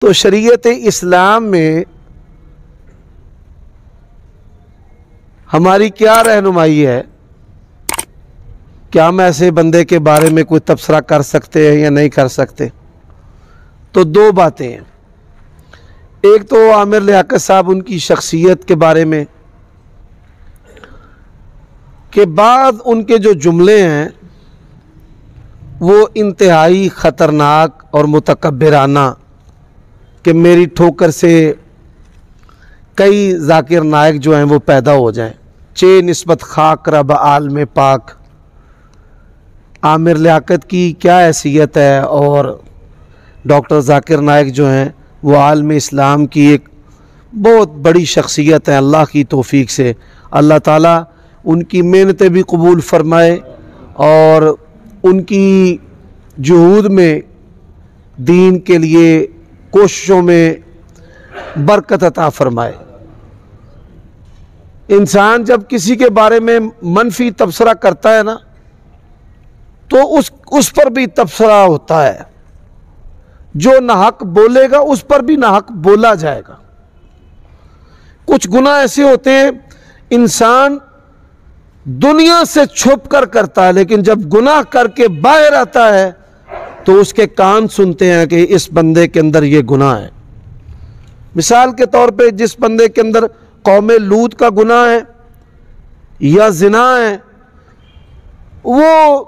تو شریعت اسلام میں ہماری کیا رہنمائی ہے؟ کیا ہم ایسے بندے کے بارے میں کوئی تبصرہ کر سکتے ہیں یا نہیں کر سکتے؟ تو دو باتیں ہیں. ایک تو عامر لیاقت صاحب ان کی شخصیت کے بارے میں کہ بعض ان کے جو جملے ہیں وہ انتہائی خطرناک اور متکبرانہ کہ میری ٹھوکر سے کئی ذاکر نائک جو ہیں وہ پیدا ہو جائیں. چے نسبت خاک رب عالم پاک. عامر لیاقت کی کیا حیثیت ہے اور ڈاکٹر ذاکر نائک جو ہیں وہ عالم اسلام کی ایک بہت بڑی شخصیت ہے. اللہ کی توفیق سے اللہ تعالیٰ ان کی محنتیں بھی قبول فرمائے اور ان کی جہود میں دین کے لیے کوششوں میں برکت عطا فرمائے. انسان جب کسی کے بارے میں منفی تبصرہ کرتا ہے نا تو اس پر بھی تبصرہ ہوتا ہے. جو ناحق بولے گا اس پر بھی ناحق بولا جائے گا. کچھ گناہ ایسے ہوتے ہیں انسان دنیا سے چھپ کر کرتا ہے لیکن جب گناہ کر کے باہر آتا ہے تو اس کے کان سنتے ہیں کہ اس بندے کے اندر یہ گناہ ہے. مثال کے طور پہ جس بندے کے اندر قوم لوط کا گناہ ہے یا زنا ہے وہ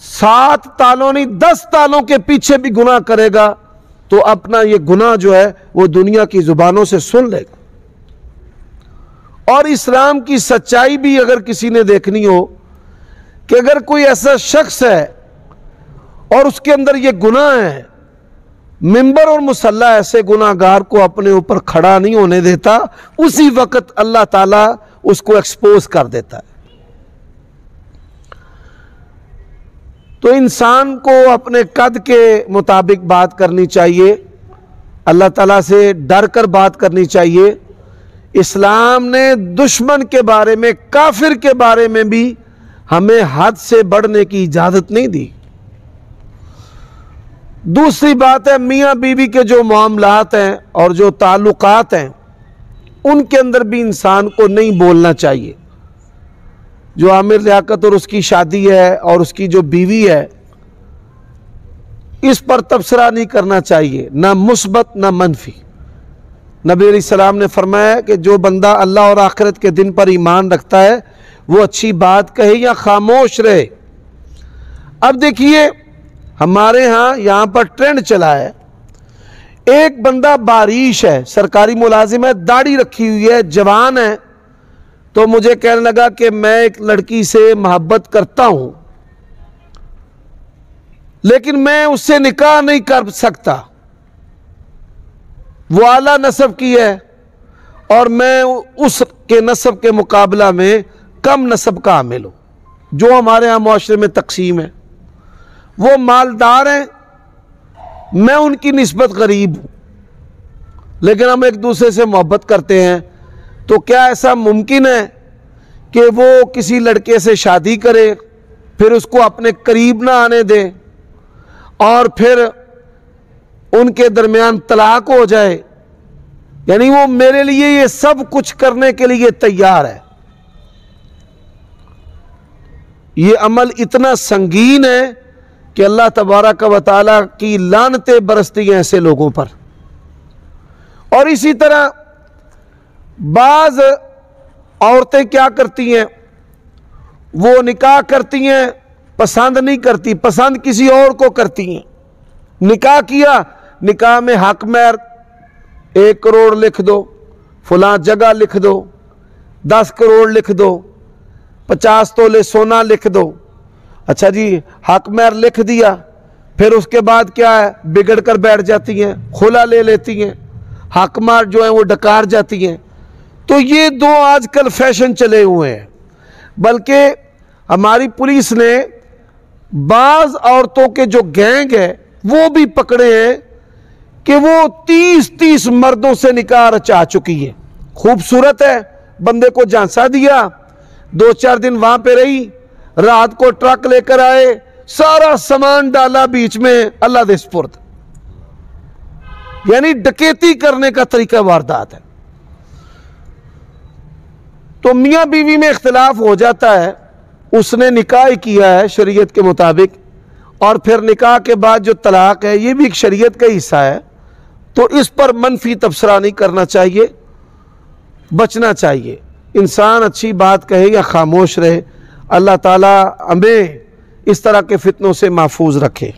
7 تالوں نہیں 10 تالوں کے پیچھے بھی گناہ کرے گا تو اپنا یہ گناہ جو ہے وہ دنیا کی زبانوں سے سن لے گا. اور اسلام کی سچائی بھی اگر کسی نے دیکھنی ہو کہ اگر کوئی ایسا شخص ہے اور اس کے اندر یہ گناہ ہے منبر اور مصلی ایسے گناہ گار کو اپنے اوپر کھڑا نہیں ہونے دیتا. اسی وقت اللہ تعالیٰ اس کو ایکسپوز کر دیتا ہے. تو انسان کو اپنے قد کے مطابق بات کرنی چاہیے. اللہ تعالیٰ سے ڈر کر بات کرنی چاہیے. اسلام نے دشمن کے بارے میں کافر کے بارے میں بھی ہمیں حد سے بڑھنے کی اجازت نہیں دی. دوسری بات ہے میاں بیوی کے جو معاملات ہیں اور جو تعلقات ہیں ان کے اندر بھی انسان کو نہیں بولنا چاہیے. جو عامر لیاقت اور اس کی شادی ہے اور اس کی جو بیوی ہے اس پر تبصرہ نہیں کرنا چاہیے نہ مثبت نہ منفی. نبی علیہ السلام نے فرمایا کہ جو بندہ اللہ اور آخرت کے دن پر ایمان رکھتا ہے وہ اچھی بات کہے یا خاموش رہے. اب دیکھیے ہمارے ہاں یہاں پر ٹرینڈ چلا ہے. ایک بندہ باریش ہے سرکاری ملازم ہے داڑھی رکھی ہوئی ہے جوان ہے تو مجھے کہنے لگا کہ میں ایک لڑکی سے محبت کرتا ہوں لیکن میں اس سے نکاح نہیں کر سکتا. وہ اعلیٰ نسب کی ہے اور میں اس کے نسب کے مقابلہ میں کم نسب کا حامل ہوں. جو ہمارے ہاں معاشرے میں تقسیم ہے وہ مالدار ہیں میں ان کی نسبت غریب ہوں لیکن ہم ایک دوسرے سے محبت کرتے ہیں. تو کیا ایسا ممکن ہے کہ وہ کسی لڑکے سے شادی کرے پھر اس کو اپنے قریب نہ آنے دے اور پھر ان کے درمیان طلاق ہو جائے؟ یعنی وہ میرے لیے یہ سب کچھ کرنے کے لیے تیار ہے. یہ عمل اتنا سنگین ہے کہ اللہ تبارک و تعالیٰ کی لعنتیں برستی ہیں ایسے لوگوں پر. اور اسی طرح بعض عورتیں کیا کرتی ہیں وہ نکاح کرتی ہیں پسند نہیں کرتی پسند کسی اور کو کرتی ہیں. نکاح کیا نکاح میں حق مہر 1 کروڑ لکھ دو فلاں جگہ لکھ دو 10 کروڑ لکھ دو 50 تولے سونا لکھ دو. اچھا جی حق مہر لکھ دیا پھر اس کے بعد کیا ہے بگڑ کر بیٹھ جاتی ہیں خلا لے لیتی ہیں حق مہر جو ہیں وہ ڈکار جاتی ہیں. تو یہ 2 آج کل فیشن چلے ہوئے ہیں. بلکہ ہماری پولیس نے بعض عورتوں کے جو گینگ ہے وہ بھی پکڑے ہیں کہ وہ 30 مردوں سے نکاح رچا چکی ہے. خوبصورت ہے بندے کو جھانسا دیا 2-4 دن وہاں پہ رہی رات کو ٹرک لے کر آئے سارا سامان ڈالا بیچ میں اللہ دے سپرد. یعنی ڈکیتی کرنے کا طریقہ واردات ہے۔ تو میاں بیوی میں اختلاف ہو جاتا ہے، اس نے نکاح کیا ہے شریعت کے مطابق، اور پھر نکاح کے بعد جو طلاق ہے یہ بھی ایک شریعت کا حصہ ہے، تو اس پر منفی تبصرہ نہیں کرنا چاہیے، بچنا چاہیے۔ انسان اچھی بات کہے یا خاموش رہے، اللہ تعالیٰ ہمیں اس طرح کے فتنوں سے محفوظ رکھے۔